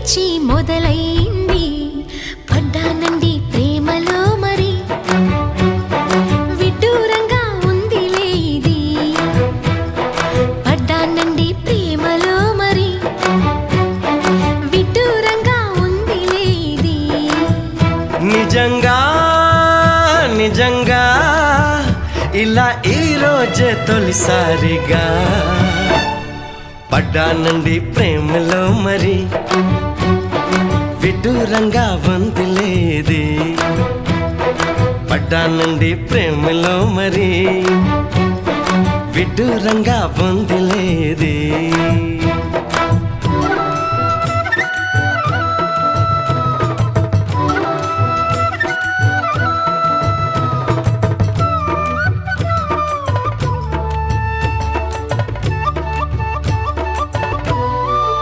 పిచ్చి మొదలైంది పడ్డానండి ప్రేమలో మరి విడ్డూరంగా ఉందిలే ఇది పడ్డానండి ప్రేమలో మరి విడ్డూరంగా ఉందిలే ఇది నిజంగా నిజంగా ఇలా ఈ రోజే తొలిసారిగా పడ్డానండి ప్రేమలో మరి విడ్డూరంగా వందిలేది పడ్డానండి ప్రేమలో మరి విడ్డూరంగా వందిలేది